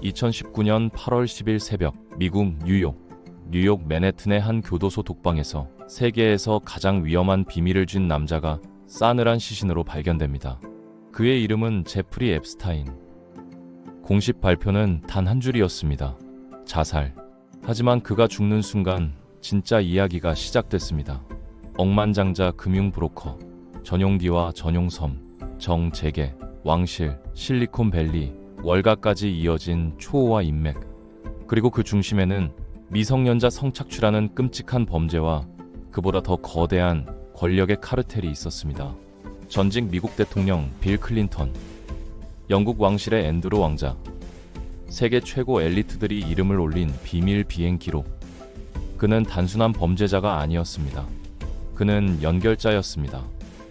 2019년 8월 10일 새벽, 미국 뉴욕 맨해튼의 한 교도소 독방에서 세계에서 가장 위험한 비밀을 쥔 남자가 싸늘한 시신으로 발견됩니다. 그의 이름은 제프리 앱스타인. 공식 발표는 단 한 줄이었습니다. 자살. 하지만 그가 죽는 순간 진짜 이야기가 시작됐습니다. 억만장자 금융 브로커, 전용기와 전용섬, 정재계, 왕실, 실리콘밸리, 월가까지 이어진 초호화 인맥. 그리고 그 중심에는 미성년자 성착취라는 끔찍한 범죄와 그보다 더 거대한 권력의 카르텔이 있었습니다. 전직 미국 대통령 빌 클린턴, 영국 왕실의 앤드루 왕자, 세계 최고 엘리트들이 이름을 올린 비밀 비행 기록. 그는 단순한 범죄자가 아니었습니다. 그는 연결자였습니다.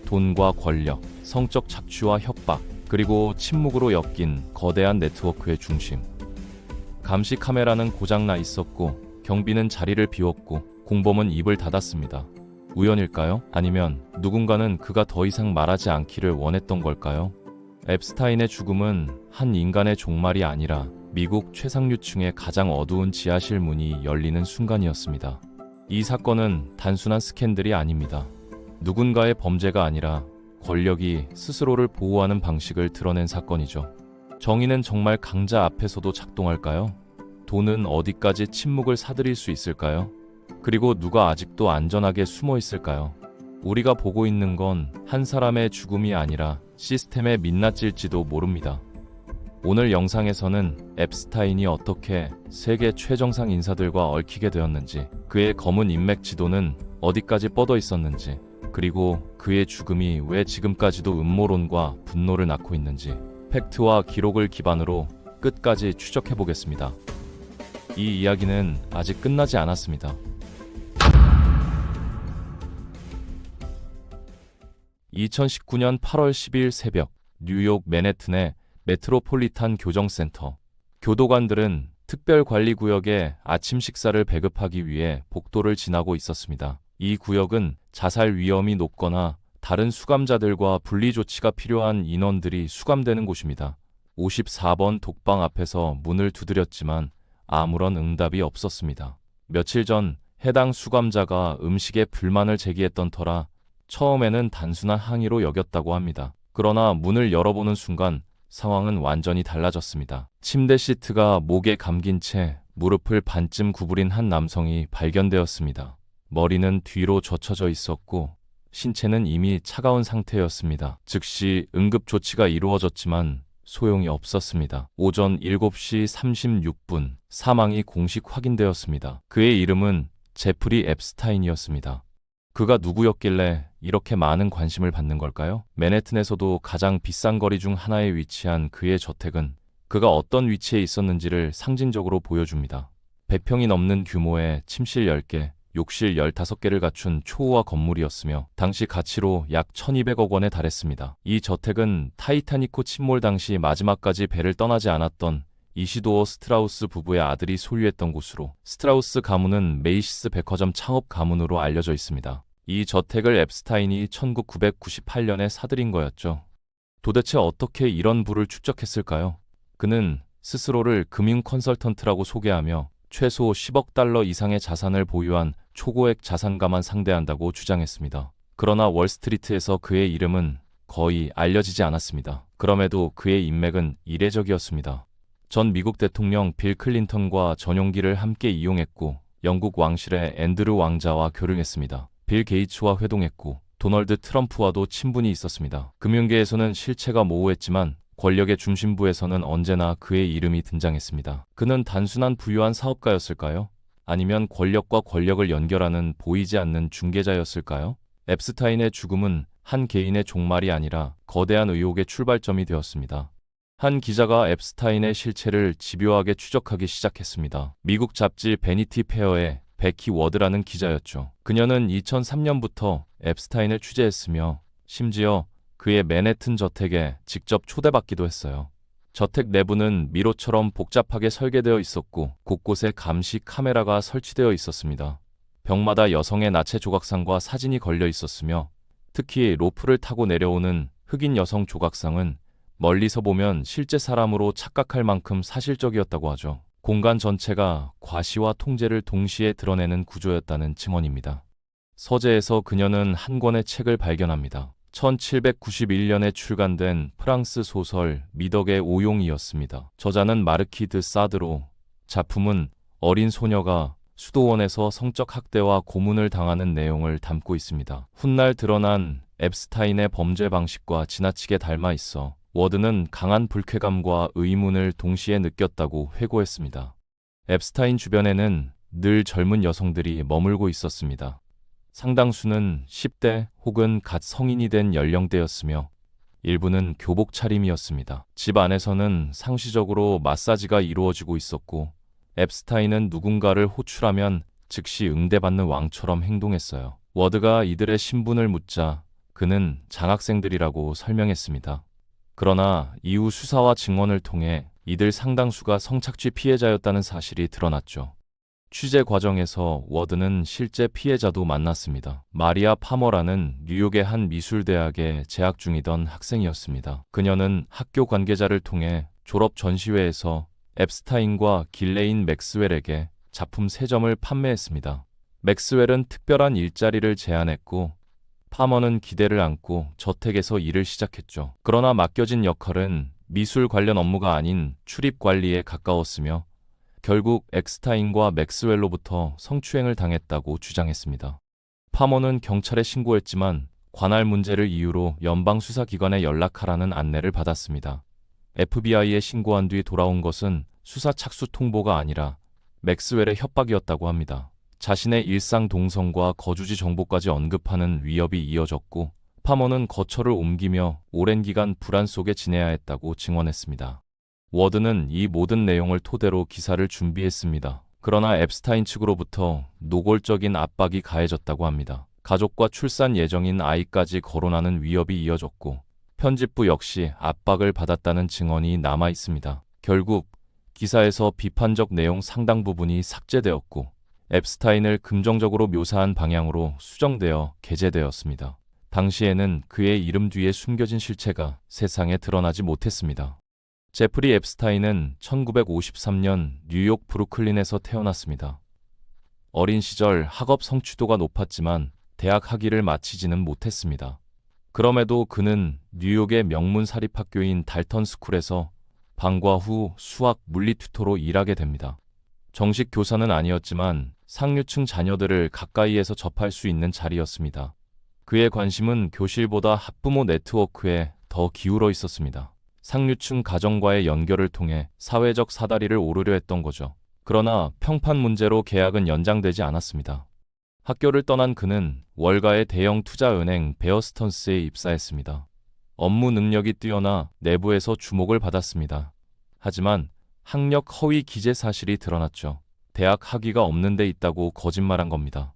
돈과 권력, 성적 착취와 협박, 그리고 침묵으로 엮인 거대한 네트워크의 중심. 감시 카메라는 고장나 있었고 경비는 자리를 비웠고 공범은 입을 닫았습니다. 우연일까요? 아니면 누군가는 그가 더 이상 말하지 않기를 원했던 걸까요? 앱스타인의 죽음은 한 인간의 종말이 아니라 미국 최상류층의 가장 어두운 지하실 문이 열리는 순간이었습니다. 이 사건은 단순한 스캔들이 아닙니다. 누군가의 범죄가 아니라 권력이 스스로를 보호하는 방식을 드러낸 사건이죠. 정의는 정말 강자 앞에서도 작동할까요? 돈은 어디까지 침묵을 사들일 수 있을까요? 그리고 누가 아직도 안전하게 숨어 있을까요? 우리가 보고 있는 건 한 사람의 죽음이 아니라 시스템의 민낯일지도 모릅니다. 오늘 영상에서는 앱스타인이 어떻게 세계 최정상 인사들과 얽히게 되었는지, 그의 검은 인맥 지도는 어디까지 뻗어 있었는지, 그리고 그의 죽음이 왜 지금까지도 음모론과 분노를 낳고 있는지 팩트와 기록을 기반으로 끝까지 추적해 보겠습니다. 이 이야기는 아직 끝나지 않았습니다. 2019년 8월 10일 새벽, 뉴욕 맨해튼의 메트로폴리탄 교정센터. 교도관들은 특별관리구역에 아침 식사를 배급하기 위해 복도를 지나고 있었습니다. 이 구역은 자살 위험이 높거나 다른 수감자들과 분리 조치가 필요한 인원들이 수감되는 곳입니다. 54번 독방 앞에서 문을 두드렸지만 아무런 응답이 없었습니다. 며칠 전 해당 수감자가 음식에 불만을 제기했던 터라 처음에는 단순한 항의로 여겼다고 합니다. 그러나 문을 열어보는 순간 상황은 완전히 달라졌습니다. 침대 시트가 목에 감긴 채 무릎을 반쯤 구부린 한 남성이 발견되었습니다. 머리는 뒤로 젖혀져 있었고 신체는 이미 차가운 상태였습니다. 즉시 응급 조치가 이루어졌지만 소용이 없었습니다. 오전 7시 36분 사망이 공식 확인되었습니다. 그의 이름은 제프리 앱스타인이었습니다. 그가 누구였길래 이렇게 많은 관심을 받는 걸까요? 맨해튼에서도 가장 비싼 거리 중 하나에 위치한 그의 저택은 그가 어떤 위치에 있었는지를 상징적으로 보여줍니다. 100평이 넘는 규모의 침실 10개, 욕실 15개를 갖춘 초호화 건물이었으며 당시 가치로 약 1200억 원에 달했습니다. 이 저택은 타이타니코 침몰 당시 마지막까지 배를 떠나지 않았던 이시도어 스트라우스 부부의 아들이 소유했던 곳으로, 스트라우스 가문은 메이시스 백화점 창업 가문으로 알려져 있습니다. 이 저택을 앱스타인이 1998년에 사들인 거였죠. 도대체 어떻게 이런 부를 축적했을까요? 그는 스스로를 금융 컨설턴트라고 소개하며 최소 10억 달러 이상의 자산을 보유한 초고액 자산가만 상대한다고 주장했습니다. 그러나 월스트리트에서 그의 이름은 거의 알려지지 않았습니다. 그럼에도 그의 인맥은 이례적이었습니다. 전 미국 대통령 빌 클린턴과 전용기를 함께 이용했고 영국 왕실의 앤드루 왕자와 교류했습니다. 빌 게이츠와 회동했고 도널드 트럼프와도 친분이 있었습니다. 금융계에서는 실체가 모호했지만 권력의 중심부에서는 언제나 그의 이름이 등장했습니다. 그는 단순한 부유한 사업가였을까요? 아니면 권력과 권력을 연결하는 보이지 않는 중개자였을까요? 앱스타인의 죽음은 한 개인의 종말이 아니라 거대한 의혹의 출발점이 되었습니다. 한 기자가 앱스타인의 실체를 집요하게 추적하기 시작했습니다. 미국 잡지 베니티 페어의 베키 워드라는 기자였죠. 그녀는 2003년부터 앱스타인을 취재했으며 심지어 그의 맨해튼 저택에 직접 초대받기도 했어요. 저택 내부는 미로처럼 복잡하게 설계되어 있었고 곳곳에 감시 카메라가 설치되어 있었습니다. 벽마다 여성의 나체 조각상과 사진이 걸려 있었으며 특히 로프를 타고 내려오는 흑인 여성 조각상은 멀리서 보면 실제 사람으로 착각할 만큼 사실적이었다고 하죠. 공간 전체가 과시와 통제를 동시에 드러내는 구조였다는 증언입니다. 서재에서 그녀는 한 권의 책을 발견합니다. 1791년에 출간된 프랑스 소설 미덕의 오용이었습니다. 저자는 마르키 드 사드로, 작품은 어린 소녀가 수도원에서 성적 학대와 고문을 당하는 내용을 담고 있습니다. 훗날 드러난 앱스타인의 범죄 방식과 지나치게 닮아 있어 워드는 강한 불쾌감과 의문을 동시에 느꼈다고 회고했습니다. 앱스타인 주변에는 늘 젊은 여성들이 머물고 있었습니다. 상당수는 10대 혹은 갓 성인이 된 연령대였으며 일부는 교복 차림이었습니다. 집 안에서는 상시적으로 마사지가 이루어지고 있었고 앱스타인은 누군가를 호출하면 즉시 응대받는 왕처럼 행동했어요. 워드가 이들의 신분을 묻자 그는 장학생들이라고 설명했습니다. 그러나 이후 수사와 증언을 통해 이들 상당수가 성착취 피해자였다는 사실이 드러났죠. 취재 과정에서 워드는 실제 피해자도 만났습니다. 마리아 파머라는 뉴욕의 한 미술대학에 재학 중이던 학생이었습니다. 그녀는 학교 관계자를 통해 졸업 전시회에서 앱스타인과 길레인 맥스웰에게 작품 3점을 판매했습니다. 맥스웰은 특별한 일자리를 제안했고 파머는 기대를 안고 저택에서 일을 시작했죠. 그러나 맡겨진 역할은 미술 관련 업무가 아닌 출입 관리에 가까웠으며 결국 앱스타인과 맥스웰로부터 성추행을 당했다고 주장했습니다. 파머는 경찰에 신고했지만 관할 문제를 이유로 연방수사기관에 연락하라는 안내를 받았습니다. FBI에 신고한 뒤 돌아온 것은 수사 착수 통보가 아니라 맥스웰의 협박이었다고 합니다. 자신의 일상 동선과 거주지 정보까지 언급하는 위협이 이어졌고 파머는 거처를 옮기며 오랜 기간 불안 속에 지내야 했다고 증언했습니다. 워드는 이 모든 내용을 토대로 기사를 준비했습니다. 그러나 앱스타인 측으로부터 노골적인 압박이 가해졌다고 합니다. 가족과 출산 예정인 아이까지 거론하는 위협이 이어졌고 편집부 역시 압박을 받았다는 증언이 남아 있습니다. 결국 기사에서 비판적 내용 상당 부분이 삭제되었고 앱스타인을 긍정적으로 묘사한 방향으로 수정되어 게재되었습니다. 당시에는 그의 이름 뒤에 숨겨진 실체가 세상에 드러나지 못했습니다. 제프리 앱스타인은 1953년 뉴욕 브루클린에서 태어났습니다. 어린 시절 학업 성취도가 높았지만 대학 학위를 마치지는 못했습니다. 그럼에도 그는 뉴욕의 명문 사립학교인 달턴 스쿨에서 방과 후 수학 물리 튜터로 일하게 됩니다. 정식 교사는 아니었지만 상류층 자녀들을 가까이에서 접할 수 있는 자리였습니다. 그의 관심은 교실보다 학부모 네트워크에 더 기울어 있었습니다. 상류층 가정과의 연결을 통해 사회적 사다리를 오르려 했던 거죠. 그러나 평판 문제로 계약은 연장되지 않았습니다. 학교를 떠난 그는 월가의 대형 투자은행 베어스턴스에 입사했습니다. 업무 능력이 뛰어나 내부에서 주목을 받았습니다. 하지만 학력 허위 기재 사실이 드러났죠. 대학 학위가 없는 데 있다고 거짓말한 겁니다.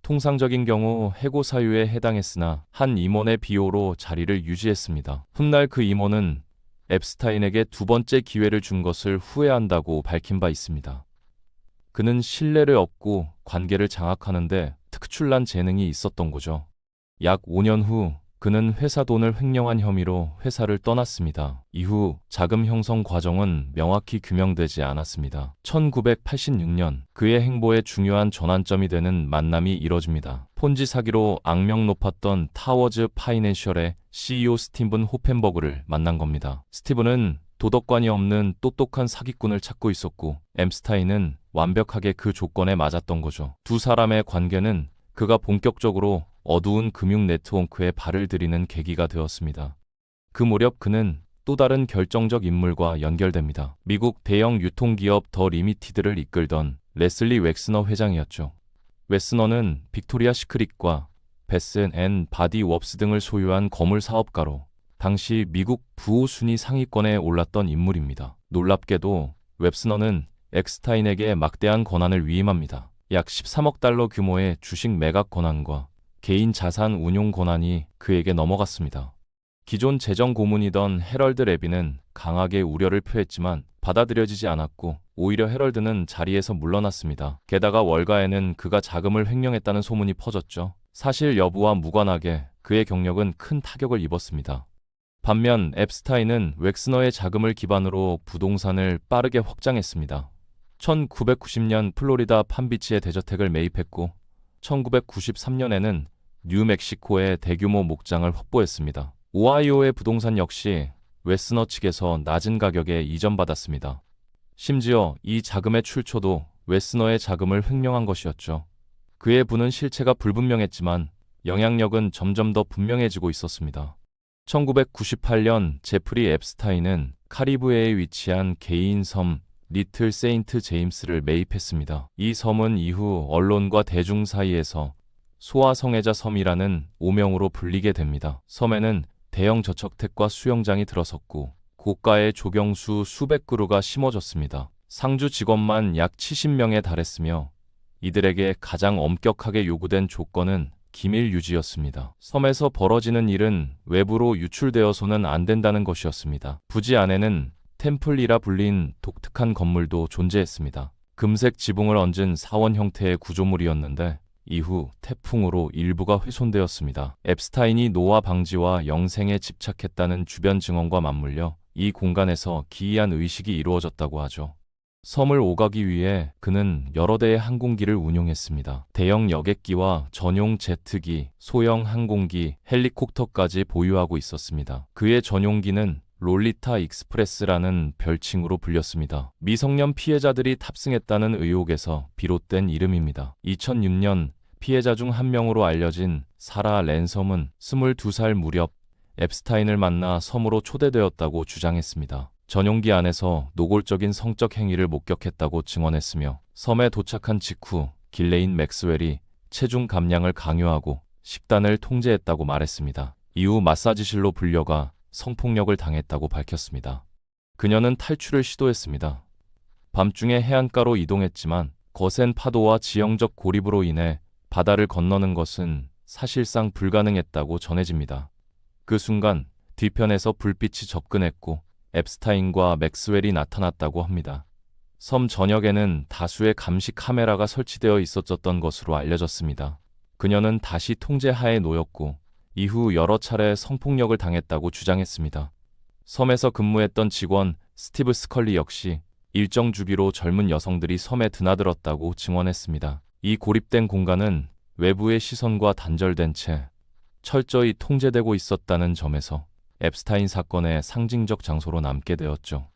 통상적인 경우 해고 사유에 해당했으나 한 임원의 비호로 자리를 유지했습니다. 훗날 그 임원은 앱스타인에게 2번째 기회를 준 것을 후회한다고 밝힌 바 있습니다. 그는 신뢰를 얻고 관계를 장악하는데 특출난 재능이 있었던 거죠. 약 5년 후 그는 회사 돈을 횡령한 혐의로 회사를 떠났습니다. 이후 자금 형성 과정은 명확히 규명되지 않았습니다. 1986년 그의 행보에 중요한 전환점이 되는 만남이 이뤄집니다. 폰지 사기로 악명 높았던 타워즈 파이낸셜의 CEO 스티븐 호펜버그를 만난 겁니다. 스티븐은 도덕관이 없는 똑똑한 사기꾼을 찾고 있었고 앱스타인은 완벽하게 그 조건에 맞았던 거죠. 두 사람의 관계는 그가 본격적으로 어두운 금융 네트워크에 발을 들이는 계기가 되었습니다. 그 무렵 그는 또 다른 결정적 인물과 연결됩니다. 미국 대형 유통기업 더 리미티드를 이끌던 레슬리 웩스너 회장이었죠. 웩스너는 빅토리아 시크릿과 베스 앤 바디 웍스 등을 소유한 거물 사업가로 당시 미국 부호 순위 상위권에 올랐던 인물입니다. 놀랍게도 웩스너는 앱스타인에게 막대한 권한을 위임합니다. 약 13억 달러 규모의 주식 매각 권한과 개인 자산 운용 권한이 그에게 넘어갔습니다. 기존 재정 고문이던 해럴드 레비는 강하게 우려를 표했지만 받아들여지지 않았고 오히려 해럴드는 자리에서 물러났습니다. 게다가 월가에는 그가 자금을 횡령했다는 소문이 퍼졌죠. 사실 여부와 무관하게 그의 경력은 큰 타격을 입었습니다. 반면 앱스타인은 웩스너의 자금을 기반으로 부동산을 빠르게 확장했습니다. 1990년 플로리다 팜비치에 대저택을 매입했고 1993년에는 뉴멕시코에 대규모 목장을 확보했습니다. 오하이오의 부동산 역시 웩스너 측에서 낮은 가격에 이전받았습니다. 심지어 이 자금의 출처도 웩스너의 자금을 횡령한 것이었죠. 그의 부는 실체가 불분명했지만 영향력은 점점 더 분명해지고 있었습니다. 1998년 제프리 앱스타인은 카리브해에 위치한 개인 섬 리틀 세인트 제임스를 매입했습니다. 이 섬은 이후 언론과 대중 사이에서 소아성애자 섬이라는 오명으로 불리게 됩니다. 섬에는 대형 저척택과 수영장이 들어섰고 고가의 조경수 수백 그루가 심어졌습니다. 상주 직원만 약 70명에 달했으며 이들에게 가장 엄격하게 요구된 조건은 기밀 유지였습니다. 섬에서 벌어지는 일은 외부로 유출되어서는 안 된다는 것이었습니다. 부지 안에는 템플이라 불린 독특한 건물도 존재했습니다. 금색 지붕을 얹은 사원 형태의 구조물이었는데 이후 태풍으로 일부가 훼손되었습니다. 앱스타인이 노화 방지와 영생에 집착했다는 주변 증언과 맞물려 이 공간에서 기이한 의식이 이루어졌다고 하죠. 섬을 오가기 위해 그는 여러 대의 항공기를 운용했습니다. 대형 여객기와 전용 제트기, 소형 항공기, 헬리콥터까지 보유하고 있었습니다. 그의 전용기는 롤리타 익스프레스라는 별칭으로 불렸습니다. 미성년 피해자들이 탑승했다는 의혹에서 비롯된 이름입니다. 2006년 피해자 중 한 명으로 알려진 사라 랜섬은 22살 무렵 앱스타인을 만나 섬으로 초대되었다고 주장했습니다. 전용기 안에서 노골적인 성적 행위를 목격했다고 증언했으며 섬에 도착한 직후 길레인 맥스웰이 체중 감량을 강요하고 식단을 통제했다고 말했습니다. 이후 마사지실로 불려가 성폭력을 당했다고 밝혔습니다. 그녀는 탈출을 시도했습니다. 밤중에 해안가로 이동했지만 거센 파도와 지형적 고립으로 인해 바다를 건너는 것은 사실상 불가능했다고 전해집니다. 그 순간 뒤편에서 불빛이 접근했고 앱스타인과 맥스웰이 나타났다고 합니다. 섬 전역에는 다수의 감시 카메라가 설치되어 있었던 것으로 알려졌습니다. 그녀는 다시 통제하에 놓였고 이후 여러 차례 성폭력을 당했다고 주장했습니다. 섬에서 근무했던 직원 스티브 스컬리 역시 일정 주기로 젊은 여성들이 섬에 드나들었다고 증언했습니다. 이 고립된 공간은 외부의 시선과 단절된 채 철저히 통제되고 있었다는 점에서 앱스타인 사건의 상징적 장소로 남게 되었죠.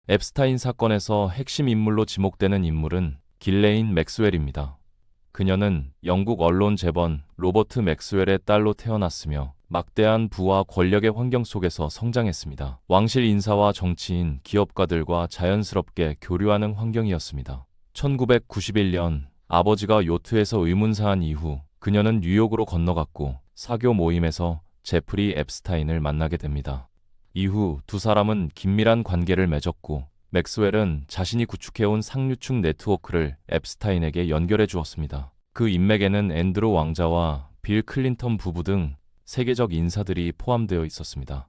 앱스타인 사건에서 핵심 인물로 지목되는 인물은 길레인 맥스웰입니다. 그녀는 영국 언론 재번 로버트 맥스웰의 딸로 태어났으며 막대한 부와 권력의 환경 속에서 성장했습니다. 왕실 인사와 정치인, 기업가들과 자연스럽게 교류하는 환경이었습니다. 1991년 아버지가 요트에서 의문사한 이후 그녀는 뉴욕으로 건너갔고 사교 모임에서 제프리 앱스타인을 만나게 됩니다. 이후 두 사람은 긴밀한 관계를 맺었고 맥스웰은 자신이 구축해온 상류층 네트워크를 앱스타인에게 연결해 주었습니다. 그 인맥에는 앤드루 왕자와 빌 클린턴 부부 등 세계적 인사들이 포함되어 있었습니다.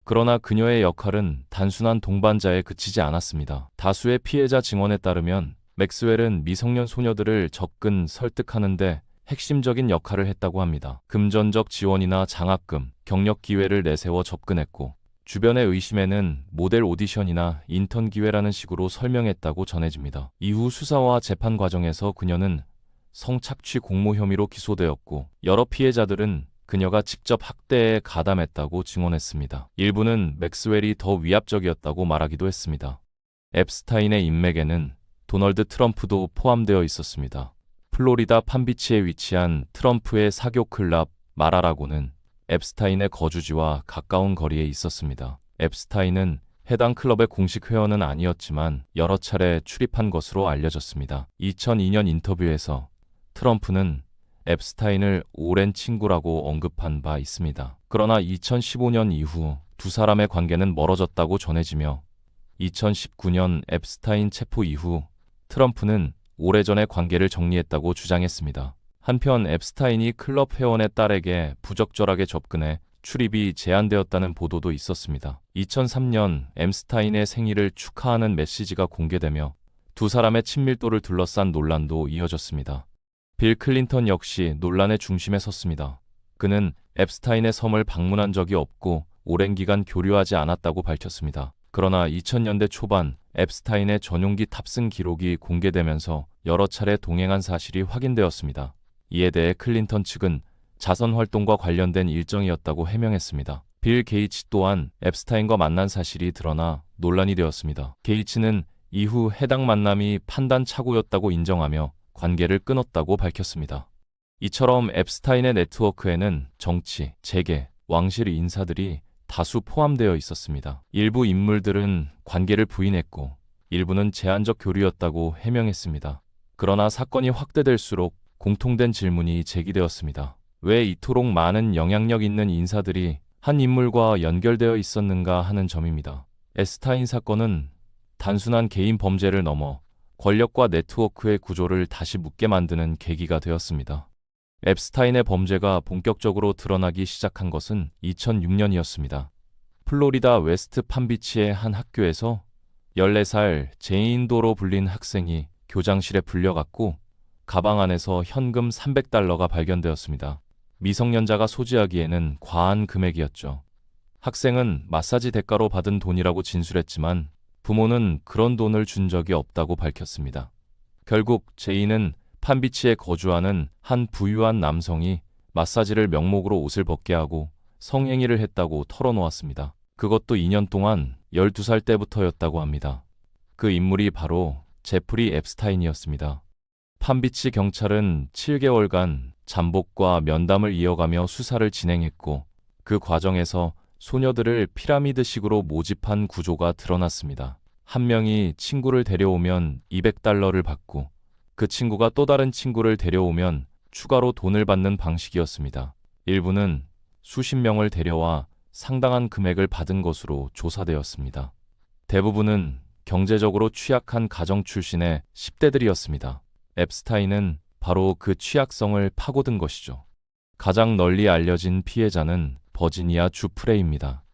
그러나 그녀의 역할은 단순한 동반자에 그치지 않았습니다. 다수의 피해자 증언에 따르면 맥스웰은 미성년 소녀들을 접근 설득하는데 핵심적인 역할을 했다고 합니다. 금전적 지원이나 장학금, 경력 기회를 내세워 접근했고 주변의 의심에는 모델 오디션이나 인턴 기회라는 식으로 설명했다고 전해집니다. 이후 수사와 재판 과정에서 그녀는 성착취 공모 혐의로 기소되었고 여러 피해자들은 그녀가 직접 학대에 가담했다고 증언했습니다. 일부는 맥스웰이 더 위압적이었다고 말하기도 했습니다. 앱스타인의 인맥에는 도널드 트럼프도 포함되어 있었습니다. 플로리다 팜비치에 위치한 트럼프의 사교 클럽 마라라고는 앱스타인의 거주지와 가까운 거리에 있었습니다. 앱스타인은 해당 클럽의 공식 회원은 아니었지만 여러 차례 출입한 것으로 알려졌습니다. 2002년 인터뷰에서 트럼프는 앱스타인을 오랜 친구라고 언급한 바 있습니다. 그러나 2015년 이후 두 사람의 관계는 멀어졌다고 전해지며 2019년 앱스타인 체포 이후 트럼프는 오래전의 관계를 정리했다고 주장했습니다. 한편 앱스타인이 클럽 회원의 딸에게 부적절하게 접근해 출입이 제한되었다는 보도도 있었습니다. 2003년 앱스타인의 생일을 축하하는 메시지가 공개되며 두 사람의 친밀도를 둘러싼 논란도 이어졌습니다. 빌 클린턴 역시 논란의 중심에 섰습니다. 그는 앱스타인의 섬을 방문한 적이 없고 오랜 기간 교류하지 않았다고 밝혔습니다. 그러나 2000년대 초반 앱스타인의 전용기 탑승 기록이 공개되면서 여러 차례 동행한 사실이 확인되었습니다. 이에 대해 클린턴 측은 자선 활동과 관련된 일정이었다고 해명했습니다. 빌 게이츠 또한 앱스타인과 만난 사실이 드러나 논란이 되었습니다. 게이츠는 이후 해당 만남이 판단 착오였다고 인정하며 관계를 끊었다고 밝혔습니다. 이처럼 앱스타인의 네트워크에는 정치, 재계, 왕실 인사들이 다수 포함되어 있었습니다. 일부 인물들은 관계를 부인했고 일부는 제한적 교류였다고 해명했습니다. 그러나 사건이 확대될수록 공통된 질문이 제기되었습니다. 왜 이토록 많은 영향력 있는 인사들이 한 인물과 연결되어 있었는가 하는 점입니다. 앱스타인 사건은 단순한 개인 범죄를 넘어 권력과 네트워크의 구조를 다시 묻게 만드는 계기가 되었습니다. 앱스타인의 범죄가 본격적으로 드러나기 시작한 것은 2006년이었습니다. 플로리다 웨스트 팜비치의 한 학교에서 14살 제인도로 불린 학생이 교장실에 불려갔고 가방 안에서 현금 300달러가 발견되었습니다. 미성년자가 소지하기에는 과한 금액이었죠. 학생은 마사지 대가로 받은 돈이라고 진술했지만 부모는 그런 돈을 준 적이 없다고 밝혔습니다. 결국 제인은 팜비치에 거주하는 한 부유한 남성이 마사지를 명목으로 옷을 벗게 하고 성행위를 했다고 털어놓았습니다. 그것도 2년 동안 12살 때부터였다고 합니다. 그 인물이 바로 제프리 앱스타인이었습니다. 팜비치 경찰은 7개월간 잠복과 면담을 이어가며 수사를 진행했고 그 과정에서 소녀들을 피라미드식으로 모집한 구조가 드러났습니다. 한 명이 친구를 데려오면 200달러를 받고 그 친구가 또 다른 친구를 데려오면 추가로 돈을 받는 방식이었습니다. 일부는 수십 명을 데려와 상당한 금액을 받은 것으로 조사되었습니다. 대부분은 경제적으로 취약한 가정 출신의 10대들이었습니다. 앱스타인은 바로 그 취약성을 파고든 것이죠. 가장 널리 알려진 피해자는 버지니아 주프레입니다.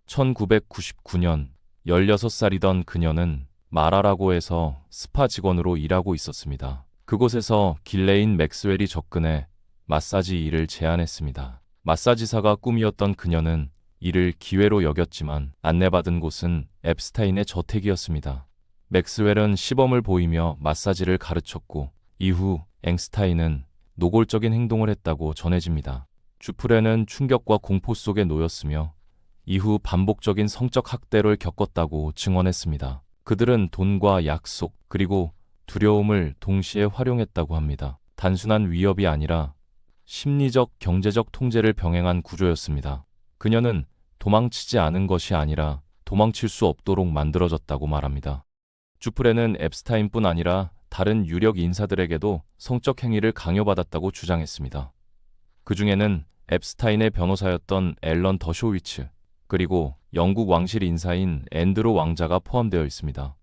1999년 16살이던 그녀는 마라라고에서 스파 직원으로 일하고 있었습니다. 그곳에서 길레인 맥스웰이 접근해 마사지 일을 제안했습니다. 마사지사가 꿈이었던 그녀는 이를 기회로 여겼지만 안내받은 곳은 앱스타인의 저택이었습니다. 맥스웰은 시범을 보이며 마사지를 가르쳤고 이후 앵스타인은 노골적인 행동을 했다고 전해집니다. 주프레는 충격과 공포 속에 놓였으며 이후 반복적인 성적 학대를 겪었다고 증언했습니다. 그들은 돈과 약속 그리고 두려움을 동시에 활용했다고 합니다. 단순한 위협이 아니라 심리적, 경제적 통제를 병행한 구조였습니다. 그녀는 도망치지 않은 것이 아니라 도망칠 수 없도록 만들어졌다고 말합니다. 주프레는 앱스타인뿐 아니라 다른 유력 인사들에게도 성적 행위를 강요받았다고 주장했습니다. 그 중에는 앱스타인의 변호사였던 앨런 더쇼위츠, 그리고 영국 왕실 인사인 앤드루 왕자가 포함되어 있습니다.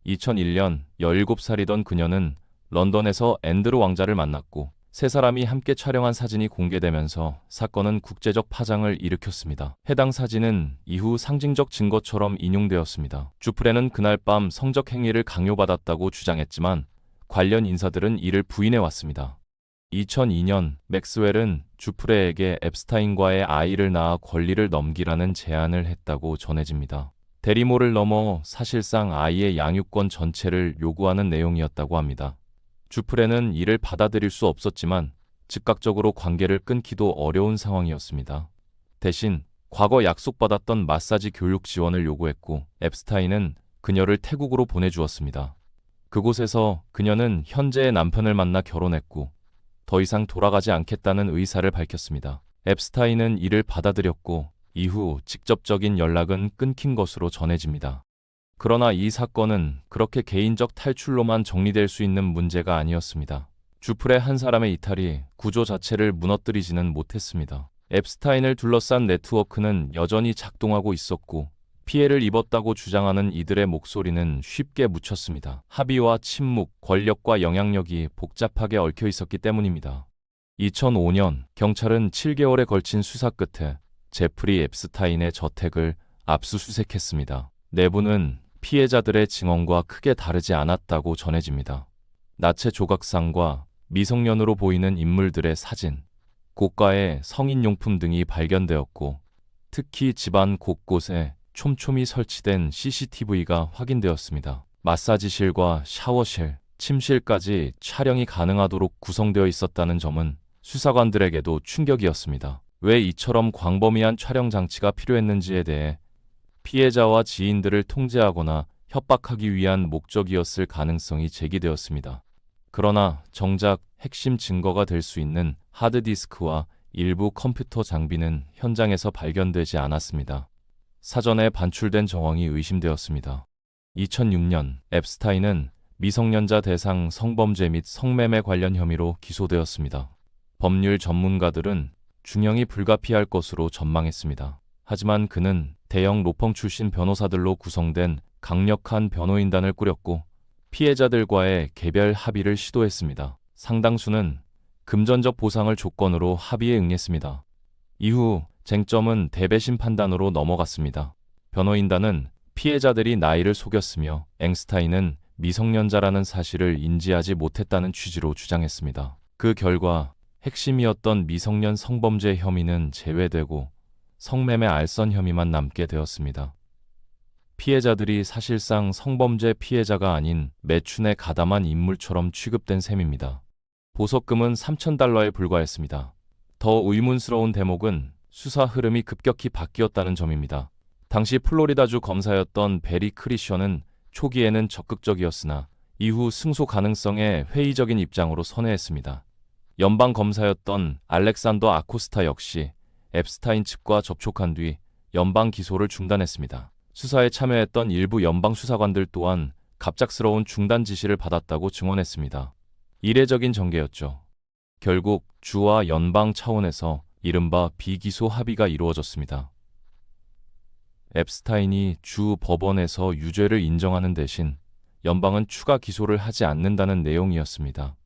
2001년 17살이던 그녀는 런던에서 앤드루 왕자를 만났고 세 사람이 함께 촬영한 사진이 공개되면서 사건은 국제적 파장을 일으켰습니다. 해당 사진은 이후 상징적 증거처럼 인용되었습니다. 주프레는 그날 밤 성적 행위를 강요받았다고 주장했지만 관련 인사들은 이를 부인해왔습니다. 2002년 맥스웰은 주프레에게 앱스타인과의 아이를 낳아 권리를 넘기라는 제안을 했다고 전해집니다. 대리모를 넘어 사실상 아이의 양육권 전체를 요구하는 내용이었다고 합니다. 주프레는 이를 받아들일 수 없었지만 즉각적으로 관계를 끊기도 어려운 상황이었습니다. 대신 과거 약속받았던 마사지 교육 지원을 요구했고 앱스타인은 그녀를 태국으로 보내주었습니다. 그곳에서 그녀는 현재의 남편을 만나 결혼했고 더 이상 돌아가지 않겠다는 의사를 밝혔습니다. 앱스타인은 이를 받아들였고 이후 직접적인 연락은 끊긴 것으로 전해집니다. 그러나 이 사건은 그렇게 개인적 탈출로만 정리될 수 있는 문제가 아니었습니다. 주프레 한 사람의 이탈이 구조 자체를 무너뜨리지는 못했습니다. 앱스타인을 둘러싼 네트워크는 여전히 작동하고 있었고 피해를 입었다고 주장하는 이들의 목소리는 쉽게 묻혔습니다. 합의와 침묵, 권력과 영향력이 복잡하게 얽혀 있었기 때문입니다. 2005년 경찰은 7개월에 걸친 수사 끝에 제프리 앱스타인의 저택을 압수수색했습니다. 내부는 피해자들의 증언과 크게 다르지 않았다고 전해집니다. 나체 조각상과 미성년으로 보이는 인물들의 사진, 고가의 성인용품 등이 발견되었고 특히 집안 곳곳에 촘촘히 설치된 CCTV가 확인되었습니다. 마사지실과 샤워실, 침실까지 촬영이 가능하도록 구성되어 있었다는 점은 수사관들에게도 충격이었습니다. 왜 이처럼 광범위한 촬영 장치가 필요했는지에 대해 피해자와 지인들을 통제하거나 협박하기 위한 목적이었을 가능성이 제기되었습니다. 그러나 정작 핵심 증거가 될 수 있는 하드디스크와 일부 컴퓨터 장비는 현장에서 발견되지 않았습니다. 사전에 반출된 정황이 의심되었습니다. 2006년 앱스타인은 미성년자 대상 성범죄 및 성매매 관련 혐의로 기소되었습니다. 법률 전문가들은 중형이 불가피할 것으로 전망했습니다. 하지만 그는 대형 로펌 출신 변호사들로 구성된 강력한 변호인단을 꾸렸고 피해자들과의 개별 합의를 시도했습니다. 상당수는 금전적 보상을 조건으로 합의에 응했습니다. 이후 쟁점은 대배심 판단으로 넘어갔습니다. 변호인단은 피해자들이 나이를 속였으며 앵스타인은 미성년자라는 사실을 인지하지 못했다는 취지로 주장했습니다. 그 결과 핵심이었던 미성년 성범죄 혐의는 제외되고 성매매 알선 혐의만 남게 되었습니다. 피해자들이 사실상 성범죄 피해자가 아닌 매춘에 가담한 인물처럼 취급된 셈입니다. 보석금은 $3,000에 불과했습니다. 더 의문스러운 대목은 수사 흐름이 급격히 바뀌었다는 점입니다. 당시 플로리다주 검사였던 베리 크리셔는 초기에는 적극적이었으나 이후 승소 가능성에 회의적인 입장으로 선회했습니다. 연방 검사였던 알렉산더 아코스타 역시 앱스타인 측과 접촉한 뒤 연방 기소를 중단했습니다. 수사에 참여했던 일부 연방 수사관들 또한 갑작스러운 중단 지시를 받았다고 증언했습니다. 이례적인 전개였죠. 결국 주와 연방 차원에서 이른바 비기소 합의가 이루어졌습니다. 앱스타인이 주 법원에서 유죄를 인정하는 대신 연방은 추가 기소를 하지 않는다는 내용이었습니다.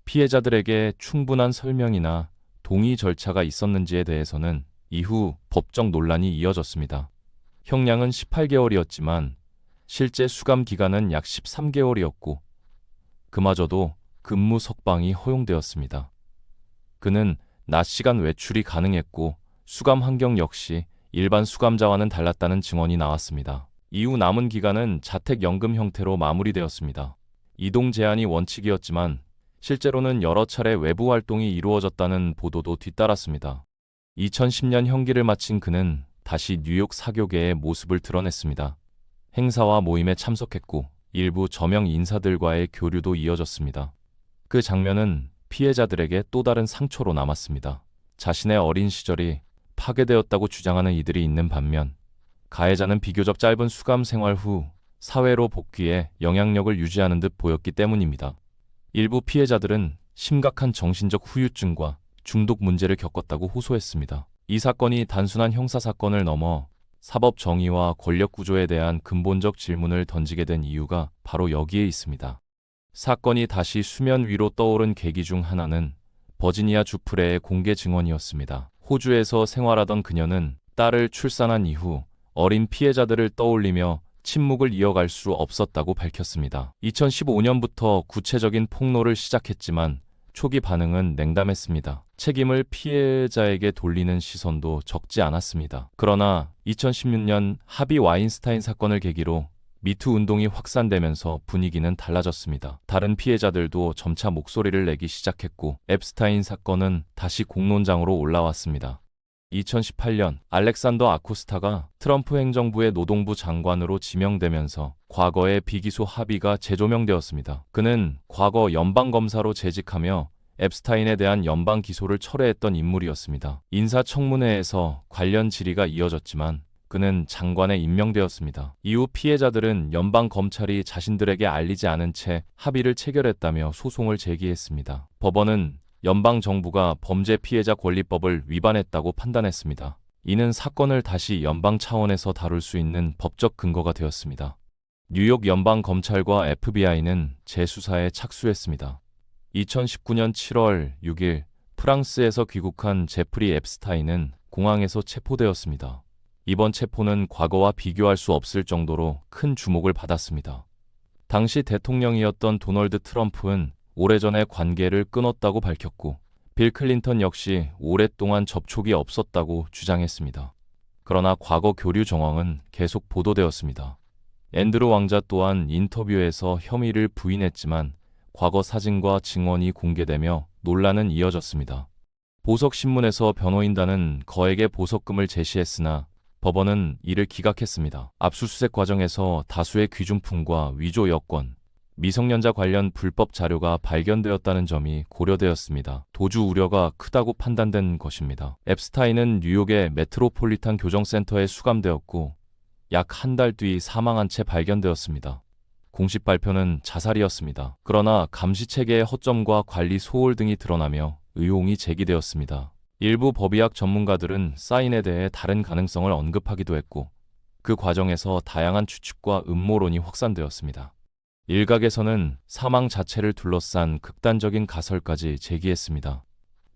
피해자들에게 충분한 설명이나 동의 절차가 있었는지에 대해서는 이후 법적 논란이 이어졌습니다. 형량은 18개월이었지만 실제 수감 기간은 약 13개월이었고 그마저도 근무 석방이 허용되었습니다. 그는 낮 시간 외출이 가능했고 수감 환경 역시 일반 수감자와는 달랐다는 증언이 나왔습니다. 이후 남은 기간은 자택연금 형태로 마무리되었습니다. 이동 제한이 원칙이었지만 실제로는 여러 차례 외부 활동이 이루어졌다는 보도도 뒤따랐습니다. 2010년 형기를 마친 그는 다시 뉴욕 사교계의 모습을 드러냈습니다. 행사와 모임에 참석했고 일부 저명 인사들과의 교류도 이어졌습니다. 그 장면은 피해자들에게 또 다른 상처로 남았습니다. 자신의 어린 시절이 파괴되었다고 주장하는 이들이 있는 반면 가해자는 비교적 짧은 수감 생활 후 사회로 복귀해 영향력을 유지하는 듯 보였기 때문입니다. 일부 피해자들은 심각한 정신적 후유증과 중독 문제를 겪었다고 호소했습니다. 이 사건이 단순한 형사사건을 넘어 사법 정의와 권력 구조에 대한 근본적 질문을 던지게 된 이유가 바로 여기에 있습니다. 사건이 다시 수면 위로 떠오른 계기 중 하나는 버지니아 주프레의 공개 증언이었습니다. 호주에서 생활하던 그녀는 딸을 출산한 이후 어린 피해자들을 떠올리며 침묵을 이어갈 수 없었다고 밝혔습니다. 2015년부터 구체적인 폭로를 시작했지만 초기 반응은 냉담했습니다. 책임을 피해자에게 돌리는 시선도 적지 않았습니다. 그러나 2016년 하비 와인스타인 사건을 계기로 미투 운동이 확산되면서 분위기는 달라졌습니다. 다른 피해자들도 점차 목소리를 내기 시작했고 앱스타인 사건은 다시 공론장으로 올라왔습니다. 2018년 알렉산더 아코스타가 트럼프 행정부의 노동부 장관으로 지명되면서 과거의 비기소 합의가 재조명되었습니다. 그는 과거 연방검사로 재직하며 앱스타인에 대한 연방 기소를 철회했던 인물이었습니다. 인사청문회에서 관련 질의가 이어졌지만 그는 장관에 임명되었습니다. 이후 피해자들은 연방 검찰이 자신들에게 알리지 않은 채 합의를 체결했다며 소송을 제기했습니다. 법원은 연방 정부가 범죄 피해자 권리법을 위반했다고 판단했습니다. 이는 사건을 다시 연방 차원에서 다룰 수 있는 법적 근거가 되었습니다. 뉴욕 연방 검찰과 FBI는 재수사에 착수했습니다. 2019년 7월 6일 프랑스에서 귀국한 제프리 앱스타인은 공항에서 체포되었습니다. 이번 체포는 과거와 비교할 수 없을 정도로 큰 주목을 받았습니다. 당시 대통령이었던 도널드 트럼프는 오래전에 관계를 끊었다고 밝혔고 빌 클린턴 역시 오랫동안 접촉이 없었다고 주장했습니다. 그러나 과거 교류 정황은 계속 보도되었습니다. 앤드루 왕자 또한 인터뷰에서 혐의를 부인했지만 과거 사진과 증언이 공개되며 논란은 이어졌습니다. 보석신문에서 변호인단은 거액의 보석금을 제시했으나 법원은 이를 기각했습니다. 압수수색 과정에서 다수의 귀중품과 위조 여권, 미성년자 관련 불법 자료가 발견되었다는 점이 고려되었습니다. 도주 우려가 크다고 판단된 것입니다. 앱스타인은 뉴욕의 메트로폴리탄 교정센터에 수감되었고 약 한 달 뒤 사망한 채 발견되었습니다. 공식 발표는 자살이었습니다. 그러나 감시체계의 허점과 관리 소홀 등이 드러나며 의혹이 제기되었습니다. 일부 법의학 전문가들은 사인에 대해 다른 가능성을 언급하기도 했고 그 과정에서 다양한 추측과 음모론이 확산되었습니다. 일각에서는 사망 자체를 둘러싼 극단적인 가설까지 제기했습니다.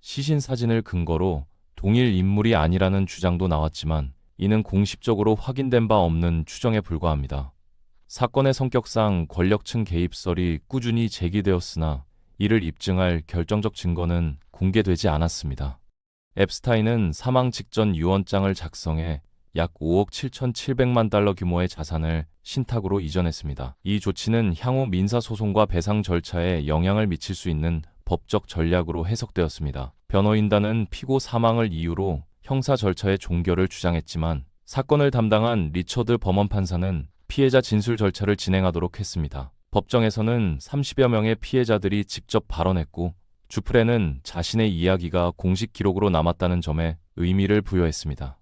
시신 사진을 근거로 동일 인물이 아니라는 주장도 나왔지만 이는 공식적으로 확인된 바 없는 추정에 불과합니다. 사건의 성격상 권력층 개입설이 꾸준히 제기되었으나 이를 입증할 결정적 증거는 공개되지 않았습니다. 앱스타인은 사망 직전 유언장을 작성해 약 5억 7,700만 달러 규모의 자산을 신탁으로 이전했습니다. 이 조치는 향후 민사소송과 배상 절차에 영향을 미칠 수 있는 법적 전략으로 해석되었습니다. 변호인단은 피고 사망을 이유로 형사 절차의 종결을 주장했지만 사건을 담당한 리처드 버먼 판사는 피해자 진술 절차를 진행하도록 했습니다. 법정에서는 30여 명의 피해자들이 직접 발언했고 주프레는 자신의 이야기가 공식 기록으로 남았다는 점에 의미를 부여했습니다.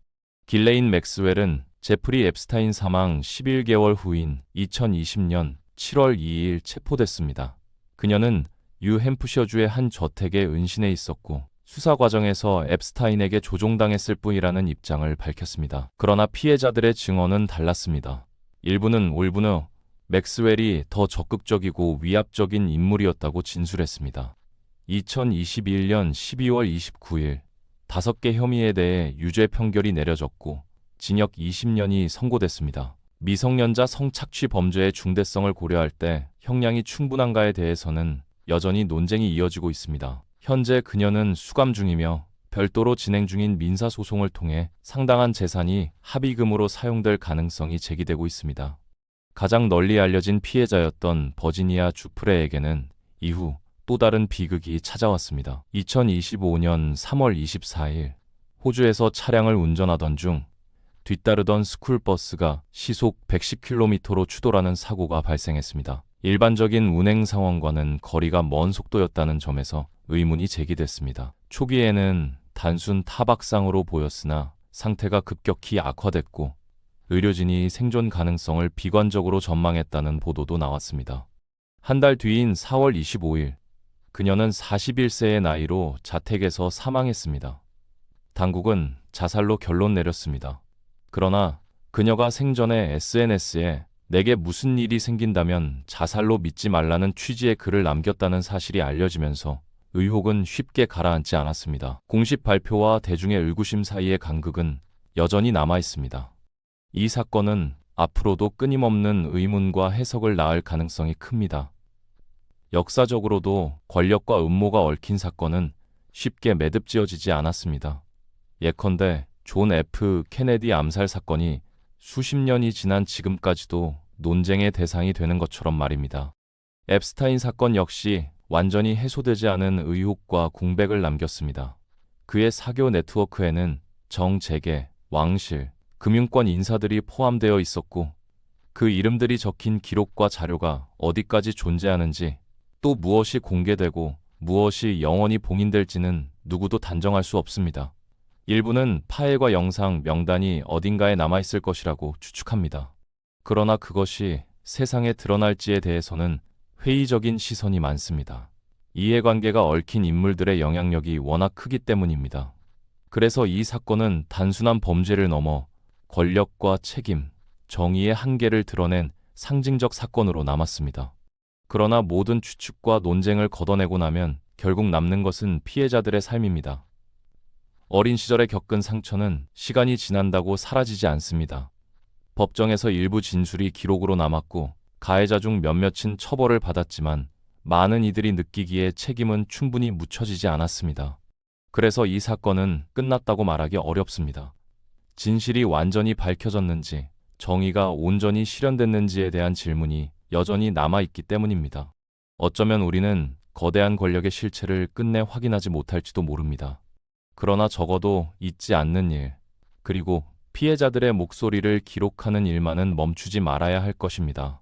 길레인 맥스웰은 제프리 앱스타인 사망 11개월 후인 2020년 7월 2일 체포됐습니다. 그녀는 뉴햄프셔주의 한 저택에 은신해 있었고 수사 과정에서 앱스타인에게 조종당했을 뿐이라는 입장을 밝혔습니다. 그러나 피해자들의 증언은 달랐습니다. 일부는 올브너 맥스웰이 더 적극적이고 위압적인 인물이었다고 진술했습니다. 2021년 12월 29일 5개 혐의에 대해 유죄 판결이 내려졌고 징역 20년이 선고됐습니다. 미성년자 성착취 범죄의 중대성을 고려할 때 형량이 충분한가에 대해서는 여전히 논쟁이 이어지고 있습니다. 현재 그녀는 수감 중이며 별도로 진행 중인 민사소송을 통해 상당한 재산이 합의금으로 사용될 가능성이 제기되고 있습니다. 가장 널리 알려진 피해자였던 버지니아 주프레에게는 이후 또 다른 비극이 찾아왔습니다. 2025년 3월 24일 호주에서 차량을 운전하던 중 뒤따르던 스쿨버스가 시속 110km로 추돌하는 사고가 발생했습니다. 일반적인 운행 상황과는 거리가 먼 속도였다는 점에서 의문이 제기됐습니다. 초기에는 단순 타박상으로 보였으나 상태가 급격히 악화됐고 의료진이 생존 가능성을 비관적으로 전망했다는 보도도 나왔습니다. 한 달 뒤인 4월 25일 그녀는 41세의 나이로 자택에서 사망했습니다. 당국은 자살로 결론 내렸습니다. 그러나 그녀가 생전에 SNS에 내게 무슨 일이 생긴다면 자살로 믿지 말라는 취지의 글을 남겼다는 사실이 알려지면서 의혹은 쉽게 가라앉지 않았습니다. 공식 발표와 대중의 의구심 사이의 간극은 여전히 남아 있습니다. 이 사건은 앞으로도 끊임없는 의문과 해석을 낳을 가능성이 큽니다. 역사적으로도 권력과 음모가 얽힌 사건은 쉽게 매듭지어지지 않았습니다. 예컨대 존 F. 케네디 암살 사건이 수십 년이 지난 지금까지도 논쟁의 대상이 되는 것처럼 말입니다. 앱스타인 사건 역시 완전히 해소되지 않은 의혹과 공백을 남겼습니다. 그의 사교 네트워크에는 정재계, 왕실, 금융권 인사들이 포함되어 있었고 그 이름들이 적힌 기록과 자료가 어디까지 존재하는지 또 무엇이 공개되고 무엇이 영원히 봉인될지는 누구도 단정할 수 없습니다. 일부는 파일과 영상, 명단이 어딘가에 남아있을 것이라고 추측합니다. 그러나 그것이 세상에 드러날지에 대해서는 회의적인 시선이 많습니다. 이해관계가 얽힌 인물들의 영향력이 워낙 크기 때문입니다. 그래서 이 사건은 단순한 범죄를 넘어 권력과 책임, 정의의 한계를 드러낸 상징적 사건으로 남았습니다. 그러나 모든 추측과 논쟁을 걷어내고 나면 결국 남는 것은 피해자들의 삶입니다. 어린 시절에 겪은 상처는 시간이 지난다고 사라지지 않습니다. 법정에서 일부 진술이 기록으로 남았고 가해자 중 몇몇은 처벌을 받았지만 많은 이들이 느끼기에 책임은 충분히 묻혀지지 않았습니다. 그래서 이 사건은 끝났다고 말하기 어렵습니다. 진실이 완전히 밝혀졌는지, 정의가 온전히 실현됐는지에 대한 질문이 여전히 남아있기 때문입니다. 어쩌면 우리는 거대한 권력의 실체를 끝내 확인하지 못할지도 모릅니다. 그러나 적어도 잊지 않는 일, 그리고 피해자들의 목소리를 기록하는 일만은 멈추지 말아야 할 것입니다.